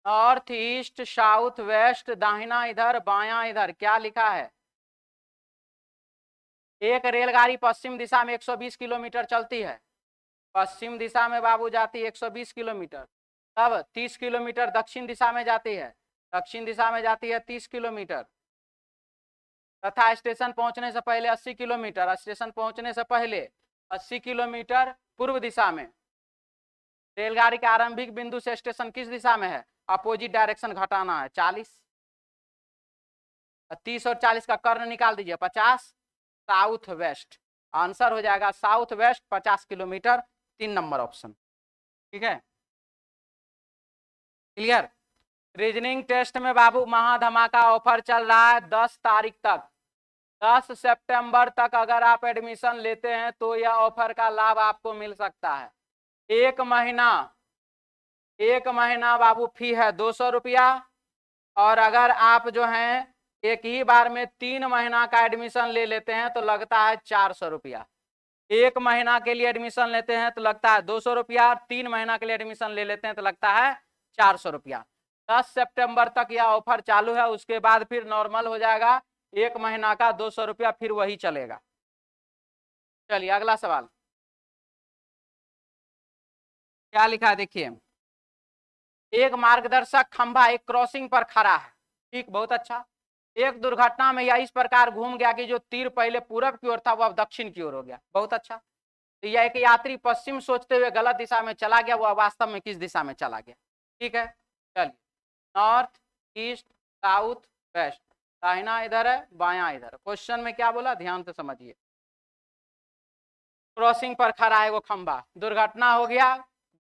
North east, south waste, दाहिना इधर बायां इधर, क्या लिखा है? एक रेलगाड़ी पश्चिम दिशा में 120 किलोमीटर चलती है, पश्चिम दिशा में बाबू जाती है 120 किलोमीटर, तब 30 किलोमीटर दक्षिण दिशा में जाती है, दक्षिण दिशा में जाती है 30 किलोमीटर, तथा स्टेशन पहुंचने से पहले 80 किलोमीटर, स्टेशन पहुंचने से पहले 80 किलोमीटर पूर्व दिशा में। रेलगाड़ी के आरंभिक बिंदु से स्टेशन किस दिशा में है? अपोजिट डायरेक्शन घटाना है 40, 30 और 40 का कर्ण निकाल दीजिए 50, साउथ वेस्ट, आंसर हो जाएगा south west 50 kilometre, 3 number option. ठीक है, क्लियर। रीजनिंग टेस्ट में बाबू महाधमाका ऑफर चल रहा है 10 तारीख तक, 10 सितंबर तक अगर आप एडमिशन लेते हैं तो यह ऑफर का लाभ आपको मिल सकता है। एक महीना बाबू फी है 200 रुपया, और अगर आप जो है एक ही बार में 3 महीना का एडमिशन ले लेते हैं तो लगता है 400 रुपया। 1 महीना के लिए एडमिशन लेते हैं तो लगता है 200 रुपया, 3 महीना के लिए एडमिशन ले लेते हैं तो लगता है 400 रुपया। 10 सितंबर तक यह ऑफर चालू है, उसके बाद फिर नॉर्मल हो जाएगा, 1 महीना का 200 रुपया फिर वही चलेगा। चलिए अगला सवाल क्या लिखा है देखिए। एक मार्गदर्शक खंभा एक क्रॉसिंग पर खड़ा है, ठीक, बहुत अच्छा। एक दुर्घटना में यह इस प्रकार घूम गया कि जो तीर पहले पूरब की ओर था वह दक्षिण की ओर हो गया, बहुत अच्छा। तो यह एक यात्री पश्चिम सोचते हुए गलत दिशा में चला गया, वह वास्तव में किस दिशा में चला गया? ठीक है, चलिए, नॉर्थ ईस्ट साउथ वेस्ट, दाहिना इधर है बायां इधर। क्वेश्चन में क्या बोला ध्यान से समझिए। क्रॉसिंग पर खड़ा है वो खंभा, दुर्घटना हो गया,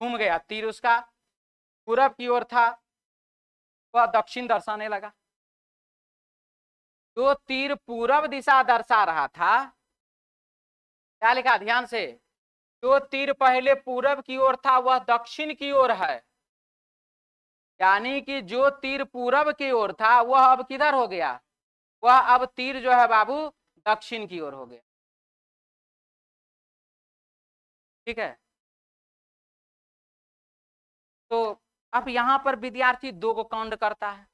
घूम गया, तीर उसका पूरब की ओर था, वह दक्षिण दर्शाने लगा। जो तीर पूरब दिशा दर्शा रहा था, क्या लिखा ध्यान से, जो तीर पहले पूरब की ओर था वह दक्षिण की ओर है, यानी कि जो तीर पूरब की ओर था वह अब किधर हो गया? वह अब तीर जो है बाबू दक्षिण की ओर हो गया। ठीक है, तो अब यहां पर विद्यार्थी 2 को काउंट करता है,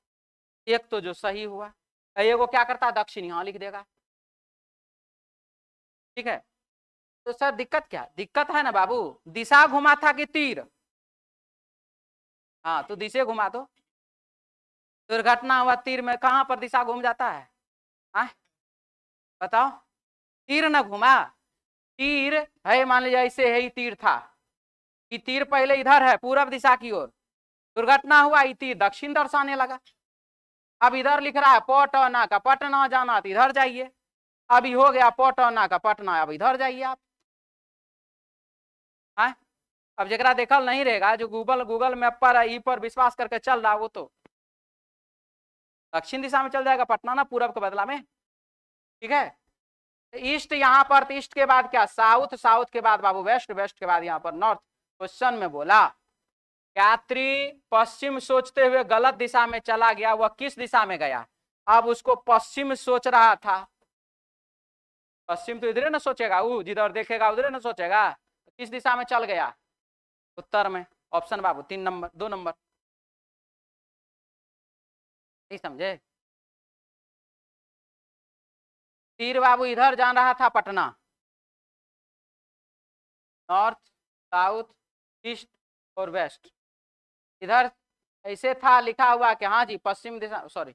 एक तो जो सही हुआ, एक को क्या करता है दक्षिण, यहां लिख देगा। ठीक है, तो सर दिक्कत क्या? दिक्कत है ना बाबू, दिशा घुमा था कि तीर? हाँ, तो दिशा घुमा दो। दुर्घटना हुआ तीर में कहां पर दिशा घूम जाता है? बताओ, तीर न घुमा, तीर है मान लीजिए ऐसे है, तीर था कि तीर पहले इधर है पूरब दिशा की ओर, दुर्घटना हुआ ये तीर दक्षिण दर्शाने लगा। अब इधर लिख रहा है पटना का, पटना जाना तो इधर जाइए, अभी हो गया पटना का पटना, अब इधर जाइए आप। हाँ, अब जरा देखल नहीं रहेगा, जो गूगल मैप पर ई पर विश्वास करके चल रहा वो तो दक्षिण दिशा में चल जाएगा, पटना ना पूरब के बदला में। ठीक है, ईस्ट यहाँ पर, तो ईस्ट के बाद क्या साउथ, साउथ के बाद बाबू वेस्ट, वेस्ट के बाद यहाँ पर नॉर्थ। क्वेश्चन में बोला यात्री पश्चिम सोचते हुए गलत दिशा में चला गया, वह किस दिशा में गया? अब उसको पश्चिम सोच रहा था, पश्चिम तो इधर ना सोचेगा, वो जिधर देखेगा उधर ना सोचेगा, तो किस दिशा में चल गया? उत्तर में। ऑप्शन बाबू 3 नंबर 2 नंबर, नहीं समझे? तीर बाबू इधर जा रहा था पटना, नॉर्थ साउथ ईस्ट और वेस्ट, इधर ऐसे था लिखा हुआ कि हाँ जी पश्चिम दिशा, sorry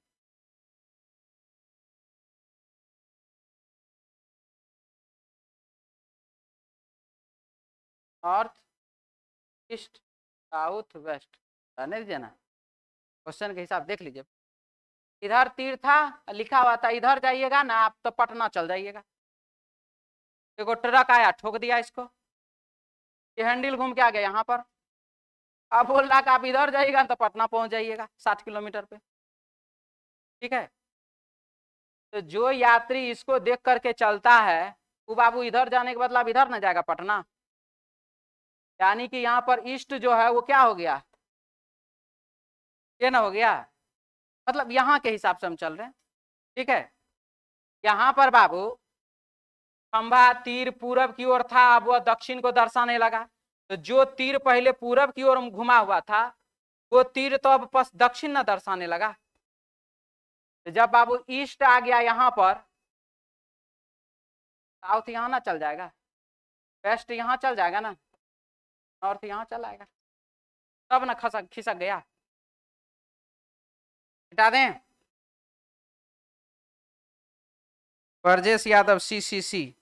north east south west, रहने दीजिए ना, क्वेश्चन के हिसाब देख लीजिए। इधर तीर था लिखा हुआ था, इधर जाइएगा ना आप तो पटना चल जाइएगा। देखो ट्रक आया ठोक दिया इसको, ये हैंडल घूम के आ गया यहाँ पर, अब बोल रहा कि आप इधर जाइएगा तो पटना पहुंच जाइएगा 60 किलोमीटर पे। ठीक है, तो जो यात्री इसको देख करके चलता है वो बाबू इधर जाने के बदला इधर ना जाएगा पटना, यानी कि यहाँ पर ईस्ट जो है वो क्या हो गया? ये ना हो गया, मतलब यहाँ के हिसाब से हम चल रहे हैं। ठीक है, यहाँ पर बाबू खंभा तीर पूरब की ओर था, अब वह दक्षिण को दर्शाने लगा, तो जो तीर पहले पूरब की ओर घुमा हुआ था वो तीर तो अब दक्षिण न दर्शाने लगा। तो जब बाबू ईस्ट आ गया यहाँ पर, साउथ यहाँ ना चल जाएगा, वेस्ट यहाँ चल जाएगा ना, नॉर्थ यहाँ चल आएगा, तब ना खसक खिसक गया। हटा दें। ब्रजेश यादव CCC।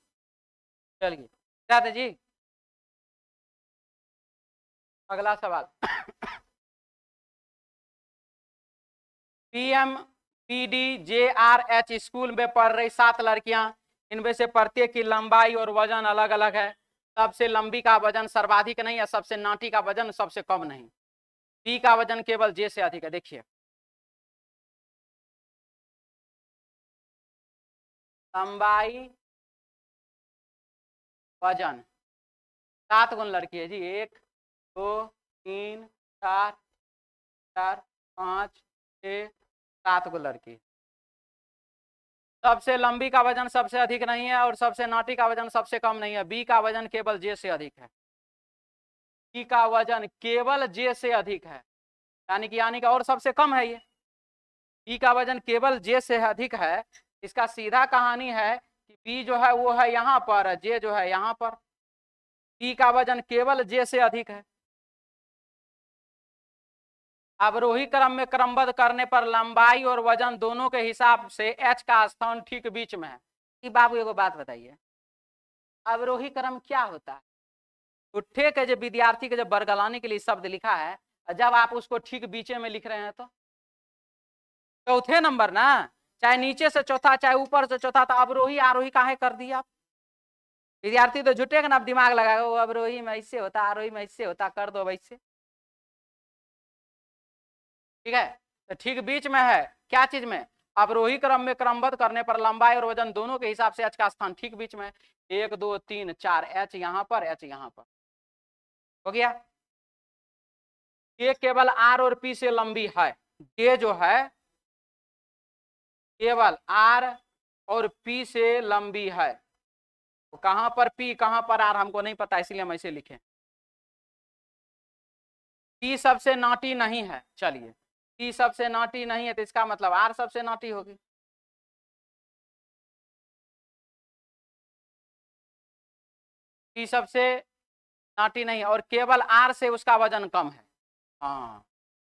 चलिए हटा दे जी। अगला सवाल। PMPDJRH स्कूल में पढ़ रही 7 लड़कियां, इनमें से प्रत्येक की लंबाई और वजन अलग अलग है। सबसे लंबी का वजन सर्वाधिक नहीं है, सबसे नाटी का वजन सबसे कम नहीं। बी का वजन केवल जे से अधिक है। देखिए लंबाई वजन 7 गुण लड़की है जी, 1 2 3 4 4 5 6 7 गुण लड़की। सबसे लंबी का वजन सबसे अधिक नहीं है और सबसे नाटी का वजन सबसे कम नहीं है। बी का वजन केवल जे से अधिक है। बी का वजन केवल जे से अधिक है, यानी कि और सबसे कम है ये। बी का वजन केवल जे से अधिक है, इसका सीधा कहानी है कि बी जो है वो है यहाँ पर, जे जो है यहाँ पर। बी का वजन केवल जे से अधिक है। अवरोही क्रम में क्रमबद्ध करने पर लंबाई और वजन दोनों के हिसाब से एच का स्थान ठीक बीच में है। कि बाबू एगो बात बताइए, अवरोही क्रम क्या होता है? उठे के जो विद्यार्थी के जब बरगलाने के लिए शब्द लिखा है, जब आप उसको ठीक बीचे में लिख रहे हैं तो चौथे नंबर ना, चाहे नीचे से चौथा चाहे ऊपर से चौथा, तो अवरोही आरोही काहे कर दिया आप? विद्यार्थी तो जुटेगा ना, दिमाग लगाएगा, वो अवरोही में ऐसे होता, आरोही में ऐसे होता, कर दो वैसे। ठीक है, तो ठीक बीच में है। क्या चीज में? अवरोही क्रम में क्रमबद्ध करने पर लंबाई और वजन दोनों के हिसाब से एच का स्थान ठीक बीच में है। 1 2 3 4, एच यहाँ पर, एच यहाँ पर। हो गया। ये केवल आर और पी से लंबी है। ये जो है केवल आर और पी से लंबी है। तो कहां पर पी कहां पर आर हमको नहीं पता, इसलिए हम ऐसे लिखें। पी सबसे नाटी नहीं है, चलिए पी सबसे नाटी नहीं है तो इसका मतलब आर सबसे नाटी होगी। पी सबसे नाटी नहीं है और केवल आर से उसका वजन कम है। हाँ,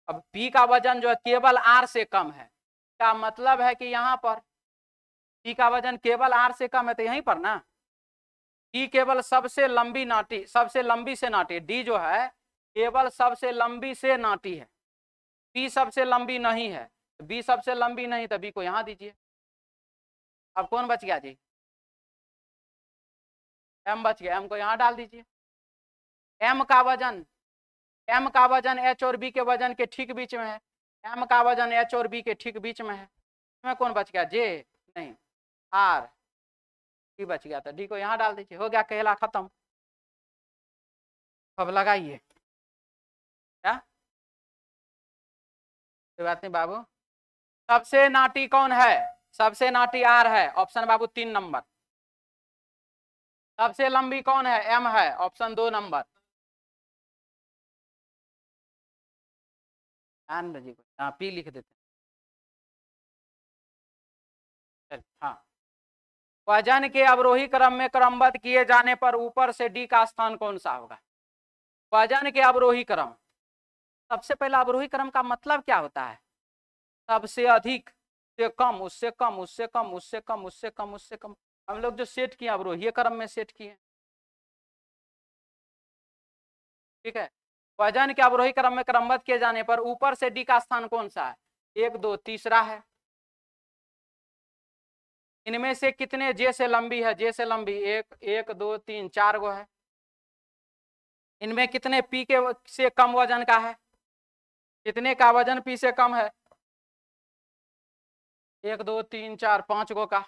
अब पी का वजन जो है केवल आर से कम है, का मतलब है कि यहाँ पर पी का वजन केवल आर से कम है, तो यहीं पर ना डी केवल सबसे लंबी नाटी, सबसे लंबी से नाटी। डी जो है केवल सबसे लंबी से नाटी है, बी सबसे लंबी नहीं है। बी सबसे लंबी नहीं तो बी को यहां दीजिए। अब कौन बच गया जी? एम बच गया, एम को यहां डाल दीजिए। एम का वजन, एम का वजन एच और बी के वजन के ठीक बीच में है। एम का वजन एच और बी के ठीक बीच में है। इसमें कौन बच गया? जे नहीं, आर। डी बच गया, तो डी को यहां डाल दीजिए। हो गया, कहला खत्म। अब लगाइए। क्या कोई बात नहीं बाबू। सबसे नाटी कौन है? सबसे नाटी आर है, ऑप्शन बाबू 3 नंबर। सबसे लंबी कौन है? एम है, ऑप्शन 2 नंबर। जी को हाँ पी लिख देते हैं। हाँ, वजन के अवरोही क्रम में क्रमबद्ध किए जाने पर ऊपर से डी का स्थान कौन सा होगा? वजन के अवरोही क्रम, सबसे पहला अवरोही क्रम का मतलब क्या होता है? सबसे अधिक से कम, उससे कम, उससे कम, उससे कम, उससे कम, उससे कम। हम लोग जो सेट किए अवरोही क्रम में सेट किए। ठीक है, वजन के अवरोही क्रम में क्रमबद्ध किए जाने पर ऊपर से डी का स्थान कौन सा है? 1 2 तीसरा है। इनमें से कितने जे से लंबी है? जे से लंबी 1 1 2 3 4 गो है। इनमें कितने पी के से कम वजन का है? कितने का वजन पी से कम है? 1 2 3 4 5 गो का।